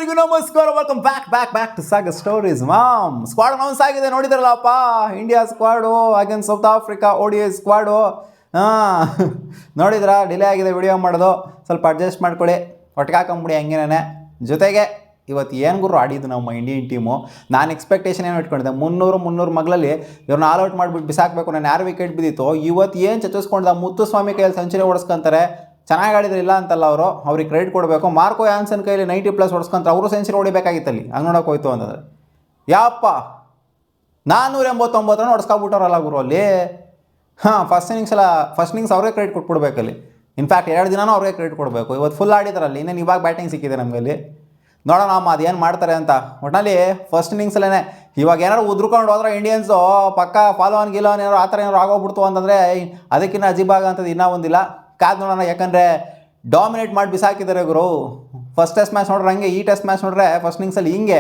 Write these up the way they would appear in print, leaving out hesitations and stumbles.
ಎಲ್ಲರಿಗೂ ನಮಸ್ಕಾರ. Welcome back to Saga Stories. Squad announce ಆಗಿದೆ, ನೋಡಿದ್ರಲ್ಲಪ್ಪ. India squad against South Africa ODI squad. ನೋಡಿದ್ರಾ? ಡಿಲೇ ಆಗಿದೆ ವಿಡಿಯೋ ಮಾಡೋದು, ಸ್ವಲ್ಪ ಅಡ್ಜಸ್ಟ್ ಮಾಡ್ಕೊಳ್ಳಿ, ಒಟ್ಟಿಗೆ ಹಾಕೊಂಬಿಡಿ ಹಂಗೇನೆ. ಜೊತೆಗೆ ಇವತ್ತು ಏನು ಗುರು ಆಡಿದ್ದು ನಮ್ಮ ಇಂಡಿಯನ್ ಟೀಮು. ನಾನು ಎಕ್ಸ್ಪೆಕ್ಟೇಷನ್ ಏನು ಇಟ್ಕೊಂಡಿದ್ದೆ, 300 ಮಗ್ಲಲ್ಲಿ ಇವ್ರನ್ನ ಆಲ್ ಔಟ್ ಮಾಡಿಬಿಟ್ಟು ಬಿಸಾಕಬೇಕು. ನಾನು ಯಾರು ವಿಕೆಟ್ ಬಿದ್ದಿತ್ತು ಇವತ್ತು ಏನು ಚಚ್ಚಿಸ್ಕೊಂಡ. ಮುತ್ತುಸ್ವಾಮಿ ಕೈಯಲ್ಲಿ ಸೆಂಚುರಿ ಹೊಡ್ಸ್ಕೊಂತಾರೆ. ಚೆನ್ನಾಗಿ ಆಡಿದ್ರೆ ಇಲ್ಲ ಅಂತಲ್ಲ, ಅವ್ರಿಗೆ ಕ್ರೆಡಿಟ್ ಕೊಡಬೇಕು. ಮಾರ್ಕೋ ಯಾನ್ಸನ್ ಕೈಯಲ್ಲಿ 90+ ಹೊಡ್ಸ್ಕೊಂತಾರೆ. ಅವರು ಸೆಂಚುರಿ ಹೊಡಿಬೇಕಾಗಿತ್ತಲ್ಲಿ, ಹಂಗೆ ನೋಡೋಕೆ ಹೋಯ್ತು ಅಂತಂದರೆ. ಯಾಪ್ಪ 489 ರನ್ ಹೊಡ್ಸ್ಕೊಬಿಟ್ಟವ್ರಲ್ಲ ಗುರು ಅಲ್ಲಿ. ಫಸ್ಟ್ ಇನ್ನಿಂಗ್ಸ್ ಅವ್ರಿಗೆ ಕ್ರೆಡಿಟ್ ಕೊಟ್ಬಿಡ್ಬೇಕಲ್ಲಿ. ಇನ್ಫ್ಯಾಕ್ಟ್ 2 ದಿನನೂ ಅವ್ರಿಗೆ ಕ್ರೆಡಿಟ್ ಕೊಡಬೇಕು. ಇವತ್ತು ಫುಲ್ ಆಡಿದಾರಲ್ಲಿ, ಇನ್ನೇನು ಇವಾಗ ಬ್ಯಾಟಿಂಗ್ ಸಿಕ್ಕಿದೆ ನಮಗಲ್ಲಿ. ನೋಡೋಣ ಅದೇನು ಮಾಡ್ತಾರೆ ಅಂತ. ಒಟ್ಟಿನಲ್ಲಿ ಫಸ್ಟ್ ಇನ್ನಿಂಗ್ಸಲ್ಲೇ ಇವಾಗ ಏನಾದ್ರು ಉದ್ರುಕೊಂಡು ಹೋದ್ರೆ ಇಂಡಿಯನ್ಸು ಪಕ್ಕ ಫಾಲೋ ಆನ್ ಏನಾರು ಆ ಥರ ಏನಾರು ಆಗೋಗ್ಬಿಡ್ತು ಅಂತಂದರೆ ಅದಕ್ಕಿಂತ ಅಜೀಬಾಗ ಅಂತದ್ದು ಇನ್ನೂ ಒಂದಿಲ್ಲ. ಕಾದು ನೋಡೋಣ. ಯಾಕಂದರೆ ಡಾಮಿನೇಟ್ ಮಾಡಿ ಬಿಸಾಕಿದ್ದಾರೆ ಗುರು. ಫಸ್ಟ್ ಟೆಸ್ಟ್ ಮ್ಯಾಚ್ ನೋಡ್ರೆ ಹಂಗೆ, ಈ ಟೆಸ್ಟ್ ಮ್ಯಾಚ್ ನೋಡ್ರೆ ಫಸ್ಟ್ ಇನ್ನಿಂಗ್ಸಲ್ಲಿ ಹಿಂಗೆ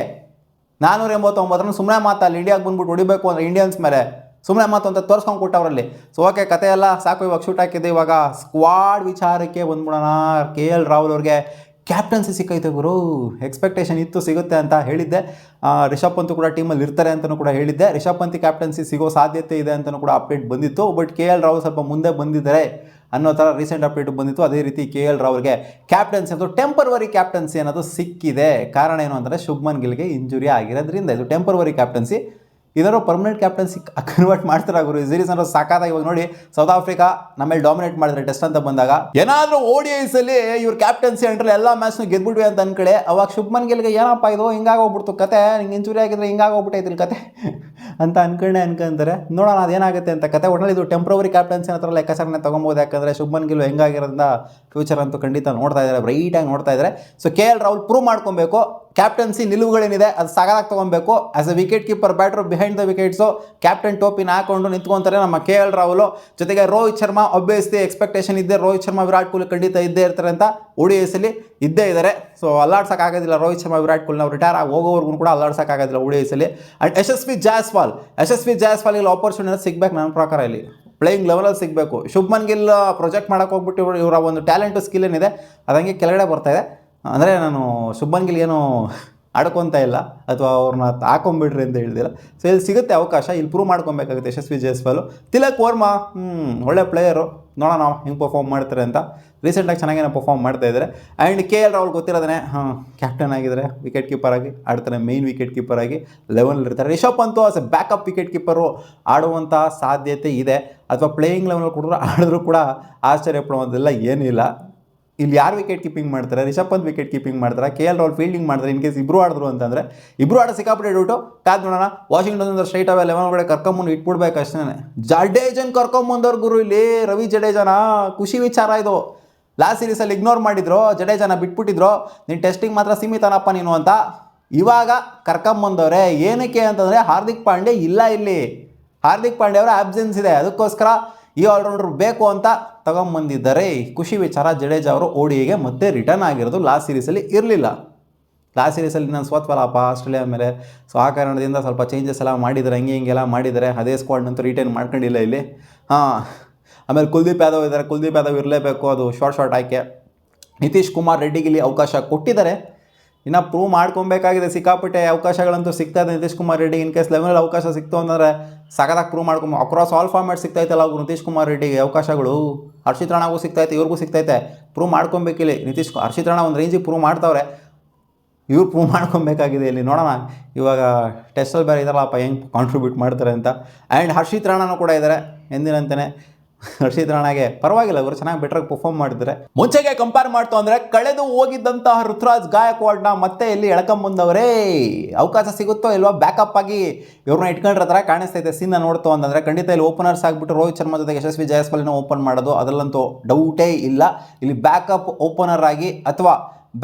489 ರನ್. ಸುಮ್ಮನೆ ಮಾತಲ್ಲಿ ಇಂಡಿಯಾಗೆ ಬಂದ್ಬಿಟ್ಟು ಹೊಡಿಬೇಕು ಅಂದರೆ ಇಂಡಿಯನ್ಸ್ ಮೇಲೆ ಸುಮ್ಮನೆ ಮಾತು ಅಂತ ತೋರಿಸ್ಕೊಂಡು ಕೊಟ್ಟವ್ರಲ್ಲಿ. ಸೊ ಓಕೆ, ಕತೆ ಎಲ್ಲ ಸಾಕು, ಇವಾಗ ಶೂಟ್ ಹಾಕಿದ್ದೆ. ಇವಾಗ ಸ್ಕ್ವಾಡ್ ವಿಚಾರಕ್ಕೆ ಬಂದ್ಬಿಡೋಣ. KL ರಾಹುಲ್ ಅವ್ರಿಗೆ ಕ್ಯಾಪ್ಟನ್ಸಿ ಸಿಕ್ಕೈತೆ ಗುರು. ಎಕ್ಸ್ಪೆಕ್ಟೇಷನ್ ಇತ್ತು ಸಿಗುತ್ತೆ ಅಂತ ಹೇಳಿದ್ದೆ. ರಿಷಬ್ ಪಂತ್ ಕೂಡ ಟೀಮಲ್ಲಿ ಇರ್ತಾರೆ ಅಂತಲೂ ಕೂಡ ಹೇಳಿದ್ದೆ. ರಿಷಬ್ ಪಂತ್ ಕ್ಯಾಪ್ಟನ್ಸಿ ಸಿಗೋ ಸಾಧ್ಯತೆ ಇದೆ ಅಂತಲೂ ಕೂಡ ಅಪ್ಡೇಟ್ ಬಂದಿತ್ತು. ಬಟ್ KL ರಾಹುಲ್ ಸ್ವಲ್ಪ ಮುಂದೆ ಬಂದಿದ್ದಾರೆ ಅನ್ನೋ ಥರ ರೀಸೆಂಟ್ ಅಪ್ಡೇಟ್ ಬಂದಿತ್ತು. ಅದೇ ರೀತಿ KL ರಾಹುಲ್ಗೆ ಕ್ಯಾಪ್ಟನ್ಸಿ ಅನ್ನೋದು ಟೆಂಪರವರಿ ಕ್ಯಾಪ್ಟನ್ಸಿ ಅನ್ನೋದು ಸಿಕ್ಕಿದೆ. ಕಾರಣ ಏನು ಅಂದರೆ ಶುಭ್ಮನ್ ಗಿಲ್ಗೆ ಇಂಜುರಿ ಆಗಿರೋದ್ರಿಂದ ಇದು ಟೆಂಪರವರಿ ಕ್ಯಾಪ್ಟನ್ಸಿ. ಇದರ ಪರ್ಮನೆಂಟ್ ಕ್ಯಾಪ್ಟನ್ಸಿ ಕನ್ವರ್ಟ್ ಮಾಡ್ತಾರೆ ಗುರು. ಈ ಸೀರೀಸ್ ಅನ್ನೋ ಸಾಕಾದಾಗ ಇವಾಗ ನೋಡಿ, ಸೌತ್ ಆಫ್ರಿಕಾ ನಮ್ಮಲ್ಲಿ ಡಾಮಿನೇಟ್ ಮಾಡಿದ್ರೆ ಟೆಸ್ಟ್ ಅಂತ ಬಂದಾಗ, ಏನಾದರೂ ODIs ಅಲ್ಲಿ ಇವ್ರ ಕ್ಯಾಪ್ಟನ್ಸಿ ಅಂಡ್ರಲ್ಲಿ ಎಲ್ಲ ಮ್ಯಾಚ್ನು ಗೆದ್ಬಿಟ್ವಿ ಅಂತ ಅನ್ಕಡೆ, ಅವಾಗ ಶುಭ್ಮನ್ ಗಿಲ್ಗೆ ಏನಪ್ಪ ಇದು ಹಿಂಗಾಗೋಗ್ಬಿಡ್ತು ಕತೆ, ನಿಂಗೆ ಇಂಜುರಿ ಆಗಿದ್ರೆ ಹಿಂಗಾಗೋಗ್ಬಿಟ್ಟೈತಿಲ್ಲ ಕತೆ ಅಂತ ಅನ್ಕೊಂತಾರೆ. ನೋಡೋಣ ಅದೇನಾಗುತ್ತೆ ಅಂತ ಕತೆ. ಒಟ್ಟಿನಲ್ಲಿ ಇದು ಟೆಂಪ್ರವರಿ ಕ್ಯಾಪ್ಟನ್ಸಿ ಅನ್ನೋ ಲೆಕ್ಕಾಚಾರನೇ ತೊಗೊಬೋದು. ಯಾಕಂದರೆ ಶುಭ್ಮನ್ ಗಿಲ್ ಹೆಂಗಾಗಿರೋದ್ರಿಂದ ಫ್ಯೂಚರ್ ಅಂತೂ ಖಂಡಿತ ನೋಡ್ತಾ ಇದ್ದಾರೆ, ಬ್ರೈಟಾಗಿ ನೋಡ್ತಾ ಇದ್ದಾರೆ. ಸೊ KL ರಾಹುಲ್ ಪ್ರೂವ್ ಮಾಡ್ಕೊಬೇಕು. ಕ್ಯಾಪ್ಟನ್ಸಿ ನಿಲುವುಗಳೇನಿದೆ ಅದು ಸಾಗಾದಾಗ ತೊಗೊಬೇಕು. As a wicket keeper batter behind the wickets captain ಟೋಪಿನ ಹಾಕೊಂಡು ನಿಂತ್ಕೊತಾರೆ ನಮ್ಮ KL ರಾಹುಲ್. ಜೊತೆಗೆ ರೋಹಿತ್ ಶರ್ಮಾ ಒಬ್ಬಿಯಸ್ಲಿ ಎಕ್ಸ್ಪೆಕ್ಟೇಷನ್ ಇದ್ದೆ. ರೋಹಿತ್ ಶರ್ಮಾ ವಿರಾಟ್ ಕೊಹ್ಲಿ ಖಂಡಿತ ಇದ್ದೇ ಇರ್ತಾರೆ ಅಂತ ODIs ಅಲ್ಲಿ ಇದ್ದೇ ಇದ್ದಾರೆ. ಸೊ ಅಲ್ಲಾಡ್ಸೋಕ್ಕಾಗೋದಿಲ್ಲ ರೋಹಿತ್ ಶರ್ಮಾ ವಿರಾಟ್ ಕೊಹ್ಲಿ. ನಾವು ರಿಟೈರ್ ಆಗಿ ಹೋಗೋವರೆಗೂ ಕೂಡ ಅಲ್ಲಾಡ್ಸೋಕ್ಕಾಗೋದಿಲ್ಲ ODIs ಅಲ್ಲಿ. ಆ್ಯಂಡ್ ಯಶಸ್ವಿ ಜಾಯ್ಸ್ವಾಲ್ ಇಲ್ಲಿ ಆಪರ್ಚುನಿಟಿ ಸಿಗಬೇಕು ನನ್ನ ಪ್ರಕಾರ. ಇಲ್ಲಿ ಪ್ಲೇಯಿಂಗ್ ಲೆವೆಲಲ್ಲಿ ಸಿಗಬೇಕು. ಶುಭ್ಮನ್ ಗಿಲ್ ಪ್ರೊಜೆಕ್ಟ್ ಮಾಡೋಕೆ ಹೋಗ್ಬಿಟ್ಟು ಇವರ ಒಂದು ಟ್ಯಾಲೆಂಟು ಸ್ಕಿಲ್ ಏನಿದೆ ಅದಂಗೆ ಕೆಳಗಡೆ ಬರ್ತಾಯಿದೆ. ಅಂದರೆ ನಾನು ಶುಭ್ಮನ್ ಗಿಲ್ ಏನು ಆಡ್ಕೊತಾ ಇಲ್ಲ ಅಥವಾ ಅವ್ರನ್ನ ಹಾಕೊಂಬಿಡ್ರಿ ಅಂತ ಹೇಳ್ದಿಲ್ಲ. ಸೊ ಇಲ್ಲಿ ಸಿಗುತ್ತೆ ಅವಕಾಶ, ಇಲ್ಲಿ ಪ್ರೂವ್ ಮಾಡ್ಕೊಬೇಕಾಗುತ್ತೆ ಯಶಸ್ವಿ ಜಾಯ್ಸ್ವಾಲ್. ತಿಲಕ್ ವರ್ಮಾ ಒಳ್ಳೆ ಪ್ಲೇಯರು, ನೋಡೋಣ ಹೆಂಗೆ ಪರ್ಫಾರ್ಮ್ ಮಾಡ್ತಾರೆ ಅಂತ. ರೀಸೆಂಟಾಗಿ ಚೆನ್ನಾಗೇನೋ ಪರ್ಫಾರ್ಮ್ ಮಾಡ್ತಾಯಿದ್ದಾರೆ. ಆ್ಯಂಡ್ KL ರಾಹುಲ್ ಗೊತ್ತಿರೋದೇ, ಕ್ಯಾಪ್ಟನ್ ಆಗಿದ್ದಾರೆ, ವಿಕೆಟ್ ಕೀಪರ್ ಆಗಿ ಆಡ್ತಾರೆ, ಮೇಯ್ನ್ ವಿಕೆಟ್ ಕೀಪರ್ ಆಗಿ 11 ಇರ್ತಾರೆ. Rishabh Pant as a backup wicket keeper ಆಡುವಂಥ ಸಾಧ್ಯತೆ ಇದೆ. ಅಥವಾ ಪ್ಲೇಯಿಂಗ್ ಲೆವೆಲ್ ಕೊಟ್ಟರು ಆಡಿದ್ರು ಕೂಡ ಆಶ್ಚರ್ಯ ಪಡುವಂಥದ್ದೆಲ್ಲ ಏನಿಲ್ಲ. ಇಲ್ಲಿ ಯಾರು ವಿಕೆಟ್ ಕೀಪಿಂಗ್ ಮಾಡ್ತಾರೆ? ರಿಷಬ್ ಪಂತ್ ವಿಕೆಟ್ ಕೀಪಿಂಗ್ ಮಾಡ್ತಾರೆ, KL ರಾಹುಲ್ ಫೀಲ್ಡಿಂಗ್ ಮಾಡ್ತಾರೆ. ಇನ್ ಕೇಸ್ ಇಬ್ಬರು ಆಡಿದ್ರು ಅಂತಂದರೆ ಇಬ್ಬರು ಆಡೋ ಸಿಕ್ಕಾಪಟ್ಟೆ ಡೌಟು. ಕಾದು ನೋಡೋಣ. ವಾಷಿಂಗ್ಟನ್ ಸ್ಟ್ರೈಟ್ ಅವೇ 11 ಒಳಗಡೆ ಕರ್ಕೊಂಬಂದು ಇಟ್ಬಿಡ್ಬೇಕು ಅಷ್ಟೇ. ಜಡೇಜನ್ ಕರ್ಕೊಂಬಂದವ್ರು ಗುರು ಇಲ್ಲಿ. ರವಿ ಜಡೇಜನ ಖುಷಿ ವಿಚಾರ ಇದು. ಲಾಸ್ಟ್ ಸೀರೀಸಲ್ಲಿ ಇಗ್ನೋರ್ ಮಾಡಿದ್ರು, ಜಡೇಜನ ಬಿಟ್ಬಿಟ್ಟಿದ್ರು. ನೀನು ಟೆಸ್ಟಿಂಗ್ ಮಾತ್ರ ಸೀಮಿತನಪ್ಪ ನೀನು ಅಂತ. ಇವಾಗ ಕರ್ಕೊಂಬಂದವ್ರೆ. ಏನಕ್ಕೆ ಅಂತಂದರೆ ಹಾರ್ದಿಕ್ ಪಾಂಡ್ಯ ಇಲ್ಲ ಇಲ್ಲಿ. ಹಾರ್ದಿಕ್ ಪಾಂಡ್ಯ ಅವರ ಆಬ್ಸೆನ್ಸ್ ಇದೆ, ಅದಕ್ಕೋಸ್ಕರ ಈ ಆಲ್ರೌಂಡರ್ ಬೇಕು ಅಂತ ತಗೊಂಬಂದಿದ್ದಾರೆ. ಖುಷಿ ವಿಚಾರ. ಜಡೇಜಾ ಅವರು ODIಗೆ ಮತ್ತೆ ರಿಟರ್ನ್ ಆಗಿರೋದು. ಲಾಸ್ಟ್ ಸೀರೀಸಲ್ಲಿ ಇರಲಿಲ್ಲ. ಲಾಸ್ಟ್ ಸೀರೀಸಲ್ಲಿ ನಾನು ಸೋತ್ವಲ್ಲಪ್ಪ ಆಸ್ಟ್ರೇಲಿಯಾ ಮೇಲೆ. ಸೊ ಆ ಕಾರಣದಿಂದ ಸ್ವಲ್ಪ ಚೇಂಜಸ್ ಎಲ್ಲ ಮಾಡಿದ್ದಾರೆ, ಹಿಂಗೆಲ್ಲ ಮಾಡಿದ್ದಾರೆ. ಅದೇ ಸ್ಕ್ವಾಡ್ನಂತೂ ರಿಟೈನ್ ಮಾಡ್ಕೊಂಡಿಲ್ಲ ಇಲ್ಲಿ. ಆಮೇಲೆ ಕುಲ್ದೀಪ್ ಯಾದವ್ ಇದ್ದಾರೆ. ಕುಲ್ದೀಪ್ ಯಾದವ್ ಇರಲೇಬೇಕು, ಅದು ಶಾರ್ಟ್ ಆಯ್ಕೆ. ನಿತೀಶ್ ಕುಮಾರ್ ರೆಡ್ಡಿಗೆ ಇಲ್ಲಿ ಅವಕಾಶ ಕೊಟ್ಟಿದ್ದಾರೆ. ಇನ್ನು ಪ್ರೂವ್ ಮಾಡ್ಕೊಬೇಕಾಗಿದೆ. ಸಿಕ್ಕಾಪಟ್ಟೆ ಅವಕಾಶಗಳಂತೂ ಸಿಗ್ತಾಯಿದೆ ನಿತೀಶ್ ಕುಮಾರ್ ರೆಡ್ಡಿ. ಇನ್ ಕೇಸ್ 11 ಅವಕಾಶ ಸಿಕ್ತು ಅಂತಂದರೆ ಸಗದಾಗಿ ಪ್ರೂವ್ ಮಾಡ್ಕೊಂಡು ಅಕ್ರಾಸ್ ಆಲ್ ಫಾರ್ಮ್ಯಾಟ್ ಸಿಗ್ತಾಯಿತ್ತಲ್ಲ ಅವ್ರು ನಿತೀಶ್ ಕುಮಾರ್ ರೆಡ್ಡಿಗೆ ಅವಕಾಶಗಳು. ಹರ್ಷಿತ್ ರಾಣಾಗೂ ಸಿಗ್ತೈತೆ, ಇವ್ರಿಗೂ ಸಿಗ್ತೈತೆ. ಪ್ರೂವ್ ಮಾಡ್ಕೊಬೇಕಿಲ್ಲಿ. ಹರ್ಷಿತ್ ರಾಣಾ ಒಂದು ರೇಂಜಿಗೆ ಪ್ರೂವ್ ಮಾಡ್ತಾವ್ರೆ, ಇವ್ರು ಪ್ರೂವ್ ಮಾಡ್ಕೊಬೇಕಾಗಿದೆ ಇಲ್ಲಿ. ನೋಡೋಣ ಇವಾಗ ಟೆಸ್ಟಲ್ಲಿ ಬೇರೆ ಇದ್ದಾರಲ್ಲಪ್ಪ, ಹೆಂಗೆ ಕಾಂಟ್ರಿಬ್ಯೂಟ್ ಮಾಡ್ತಾರೆ ಅಂತ. ಆ್ಯಂಡ್ ಹರ್ಷಿತ್ ರಾಣಾನೂ ಕೂಡ ಇದ್ದಾರೆ ಎಂದಿನಂತೆಯೇ. ಹರ್ಷಿತ್ ರಾಣಾಗೆ ಪರವಾಗಿಲ್ಲ, ಇವರು ಚೆನ್ನಾಗಿ ಬೆಟ್ರಾಗಿ ಪರ್ಫಾರ್ಮ್ ಮಾಡಿದ್ದಾರೆ. ಮುಂಚೆಗೆ ಕಂಪೇರ್ ಮಾಡ್ತು ಅಂದರೆ ಕಳೆದು ಹೋಗಿದ್ದಂತಹ ಋತುರಾಜ್ ಗಾಯಕ್ವಾಡ್ನ ಮತ್ತೆ ಇಲ್ಲಿ ಎಳ್ಕೊಂಬಂದವರೇ. ಅವಕಾಶ ಸಿಗುತ್ತೋ ಇಲ್ವಾ ಬ್ಯಾಕಪ್ ಆಗಿ ಇವ್ರನ್ನ ಇಟ್ಕೊಂಡ್ರೆ ಥರ ಕಾಣಿಸ್ತೈತೆ ಸೀನ್ನ ನೋಡ್ತು ಅಂತಂದರೆ. ಖಂಡಿತ ಇಲ್ಲಿ ಓಪನರ್ಸ್ ಆಗಿಬಿಟ್ಟು ರೋಹಿತ್ ಶರ್ಮಾ ಜೊತೆಗೆ ಯಶಸ್ವಿ ಜಾಯ್ಸ್ವಾಲ್ನ ಓಪನ್ ಮಾಡೋದು ಅದರಲ್ಲಂತೂ ಡೌಟೇ ಇಲ್ಲ. ಇಲ್ಲಿ ಬ್ಯಾಕಪ್ ಓಪನರ್ ಆಗಿ ಅಥವಾ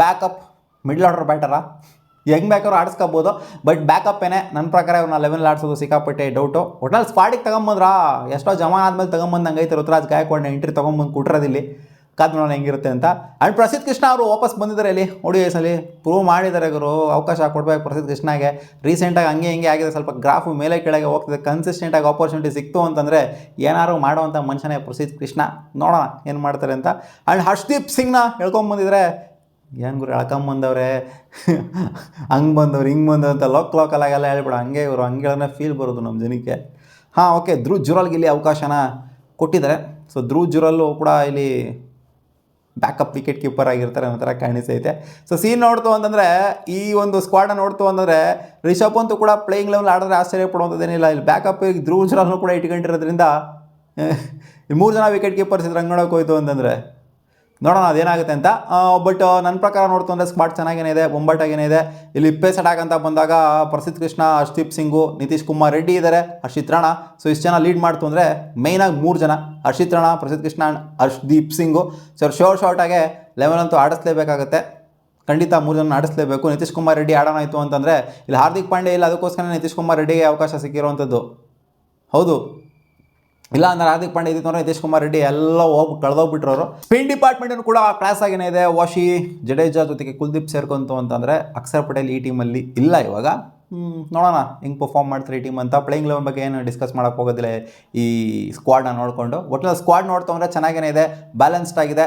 ಬ್ಯಾಕಪ್ ಮಿಡ್ಲ್ ಆರ್ಡರ್ ಬ್ಯಾಟರಾ ಹೆಂಗೆ ಬೇಕಾದ್ರೂ ಆಡಿಸ್ಕೋಬೋದು. ಬಟ್ ಬ್ಯಾಕಪ್ಪೇನೆ ನನ್ನ ಪ್ರಕಾರ ಇವ್ರನ್ನ 11 ಆಡಿಸೋದು ಸಿಕ್ಕಾಪಟ್ಟೆ ಡೌಟು. ಒಟ್ನಲ್ಲಿ ಸ್ಪಾಟಿಗೆ ತೊಗೊಂಬಂದ್ರ ಎಷ್ಟೋ ಜಮಾನ ಆದಮೇಲೆ ತೊಗೊಂಬಂದಂಗೆ ಐತೆ ಋತುರಾಜ್ ಗಾಯಕ್ವಾಡ್ನ ಎಂಟ್ರಿ ತೊಗೊಂಬಂದು ಕೊಟ್ಟಿರೋದಿಲ್ಲಿ. ಕಾದು ನೋಡೋಣ ಹೆಂಗಿರುತ್ತೆ ಅಂತ. ಆ್ಯಂಡ್ ಪ್ರಸಿದ್ಧ ಕೃಷ್ಣ ಅವರು ವಾಪಸ್ ಬಂದಿದ್ದಾರೆ ಇಲ್ಲಿ ODIsಲ್ಲಿ. ಪ್ರೂವ್ ಮಾಡಿದ್ದಾರೆ ಗುರು. ಅವಕಾಶ ಕೊಡಬೇಕು ಪ್ರಸಿದ್ಧ ಕೃಷ್ಣಗೆ. ರೀಸೆಂಟಾಗಿ ಹಂಗೆ ಹಿಂಗೆ ಆಗಿದೆ, ಸ್ವಲ್ಪ ಗ್ರಾಫು ಮೇಲೆ ಕೆಳಗೆ ಹೋಗ್ತಿದೆ. ಕನ್ಸಿಸ್ಟೆಂಟಾಗಿ ಆಪರ್ಚುನಿಟಿ ಸಿಕ್ತು ಅಂತಂದರೆ ಏನಾದ್ರು ಮಾಡುವಂಥ ಮನುಷ್ಯನೇ ಪ್ರಸಿದ್ಧ ಕೃಷ್ಣ. ನೋಡೋಣ ಏನು ಮಾಡ್ತಾರೆ ಅಂತ. ಆ್ಯಂಡ್ ಹರ್ಷ್ದೀಪ್ ಸಿಂಗ್ನ ಹೇಳ್ಕೊಂಬಂದಿದ್ರೆ ಏನು ಗುರು ಎಳ್ಕೊಂಬಂದವ್ರೆ ಹಂಗೆ ಬಂದವ್ರು ಹಿಂಗೆ ಬಂದವ್ರು ಅಂತ ಲೋಕಲಾಗೆಲ್ಲ ಹೇಳ್ಬಿಡ, ಹಂಗೆ ಇವರು ಹಂಗೆ ಹೇಳಿದ್ರೆ ಫೀಲ್ ಬರೋದು ನಮ್ಮ ಜನಕ್ಕೆ. ಹಾಂ ಓಕೆ, ಧ್ರುವ್ ಜುರಾಲ್ಗೆ ಇಲ್ಲಿ ಅವಕಾಶನ ಕೊಟ್ಟಿದ್ದಾರೆ. ಸೊ ಧ್ರುವ್ ಜುರಾಲು ಕೂಡ ಇಲ್ಲಿ ಬ್ಯಾಕಪ್ ವಿಕೆಟ್ ಕೀಪರ್ ಆಗಿರ್ತಾರೆ ಅನ್ನೋ ಥರ ಕಾಣಿಸ್ತೈತೆ. ಸೊ ಸೀನ್ ನೋಡ್ತು ಅಂತಂದರೆ, ಈ ಒಂದು ಸ್ಕ್ವಾಡನ್ನ ನೋಡ್ತು ಅಂತಂದರೆ ರಿಷಬ್ ಪಂತ್ ಕೂಡ ಪ್ಲೇಯಿಂಗ್ ಲೆವೆಲ್ ಆಡಿದ್ರೆ ಆಶ್ಚರ್ಯ ಪಡುವಂಥದ್ದೇನಿಲ್ಲ. ಇಲ್ಲಿ ಬ್ಯಾಕಪ್ಪಿಗೆ ಧ್ರುವ್ ಜುರಾಲ್ನು ಕೂಡ ಇಟ್ಕೊಂಡಿರೋದ್ರಿಂದ ಈ 3 ಜನ ವಿಕೆಟ್ ಕೀಪರ್ಸ್ ಇದ್ರೆ ಹಂಗೆ ನೋಡೋಕೆ ಹೋಯ್ತು ಅಂತಂದರೆ ನೋಡೋಣ ಅದೇನಾಗುತ್ತೆ ಅಂತ. ಬಟ್ ನನ್ನ ಪ್ರಕಾರ ನೋಡ್ತು ಅಂದರೆ ಸ್ಕ್ವಾಡ್ ಚೆನ್ನಾಗೇನೇ ಇದೆ, ಬೊಂಬಾಟಾಗೇನೇ ಇದೆ. ಇಲ್ಲಿ ಪೇಸ್ ಅಟ್ಯಾಕ್ ಅಂತ ಬಂದಾಗ ಪ್ರಸಿದ್ಧ ಕೃಷ್ಣ, ಹರ್ಷದೀಪ್ ಸಿಂಗು, ನಿತೀಶ್ ಕುಮಾರ್ ರೆಡ್ಡಿ ಇದ್ದಾರೆ, ಹರ್ಷಿತ್ ರಾಣಾ. ಸೊ ಇಷ್ಟು ಜನ ಲೀಡ್ ಮಾಡ್ತು ಅಂದರೆ ಮೈನಾಗಿ 3 ಜನ, ಹರ್ಷಿತ್ ರಾಣಾ, ಪ್ರಸಿದ್ಧ ಕೃಷ್ಣ ಆ್ಯಂಡ್ ಹರ್ಷದೀಪ್ ಸಿಂಗು. ಸೊ ಶಾರ್ಟಾಗೆ ಲೆವೆಲ್ ಅಂತೂ ಆಡಿಸ್ಲೇಬೇಕಾಗುತ್ತೆ, ಖಂಡಿತ 3 ಜನ ಆಡಿಸ್ಲೇಬೇಕು. ನಿತೀಶ್ ಕುಮಾರ್ ರೆಡ್ಡಿ ಆಡೋಣ ಆಯಿತು ಅಂತಂದರೆ ಇಲ್ಲಿ ಹಾರ್ದಿಕ್ ಪಾಂಡ್ಯ ಇಲ್ಲ, ಅದಕ್ಕೋಸ್ಕರ ನಿತೀಶ್ ಕುಮಾರ್ ರೆಡ್ಡಿಗೆ ಅವಕಾಶ ಸಿಕ್ಕಿರುವಂಥದ್ದು. ಹೌದು, ಇಲ್ಲ ಅಂದ್ರೆ ಹಾರ್ದಿಕ್ ಪಾಂಡ್ಯ ಇದ್ದಿತ್ತು ಅಂದರೆ ನಿತೀಶ್ ಕುಮಾರ್ ರೆಡ್ಡಿ ಎಲ್ಲ ಕಳೆದೋಗ್ಬಿಟ್ರವರು. ಸ್ಪಿನ್ ಡಿಪಾರ್ಟ್ಮೆಂಟನ್ನು ಕೂಡ ಕ್ಲಾಸ್ ಆಗೇನೇ ಇದೆ. ವಾಶಿ, ಜಡೇಜಾ ಜೊತೆಗೆ ಕುಲ್ದೀಪ್ ಸೇರ್ಕೊಂತು ಅಂತಂದರೆ ಅಕ್ಷರ್ ಪಟೇಲ್ ಈ ಟೀಮಲ್ಲಿ ಇಲ್ಲ ಇವಾಗ. ನೋಡೋಣ ಹೆಂಗೆ ಪರ್ಫಾರ್ಮ್ ಮಾಡ್ತಾರೆ ಈ ಟೀಮ್ ಅಂತ. ಪ್ಲೇಯಿಂಗ್ ಲೆವೆಲ್ ಬಗ್ಗೆ ಏನು ಡಿಸ್ಕಸ್ ಮಾಡೋಕ್ಕೆ ಹೋಗೋದಿಲ್ಲ ಈ ಸ್ಕ್ವಾಡ್ನ ನೋಡಿಕೊಂಡು. ಒಟ್ಟಿನಲ್ಲಿ ಸ್ಕ್ವಾಡ್ ನೋಡ್ತಂದರೆ ಚೆನ್ನಾಗೇ ಇದೆ, ಬ್ಯಾಲೆನ್ಸ್ಡ್ ಆಗಿದೆ.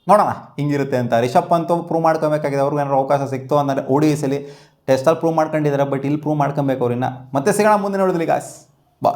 ನೋಡೋಣ ಹಿಂಗಿರುತ್ತೆ ಅಂತ. ರಿಷಬ್ ಪಂತ್ ಪ್ರೂವ್ ಮಾಡ್ಕೊಬೇಕಾಗಿದೆ, ಅವ್ರಿಗೆ ಏನಾದ್ರು ಅವಕಾಶ ಸಿಕ್ತು ಅಂದರೆ ODIಸಲ್ಲಿ ಟೆಸ್ಟಲ್ಲಿ ಪ್ರೂವ್ ಮಾಡ್ಕೊಂಡಿದ್ದಾರೆ, ಬಟ್ ಇಲ್ಲಿ ಪ್ರೂವ್ ಮಾಡ್ಕೊಬೇಕು ಅವ್ರನ್ನ. ಮತ್ತೆ ಸಿಗೋಣ ಮುಂದೆ ನೋಡಿದ್ರಿ ಗಾಯ್ಸ್, ಬಾ.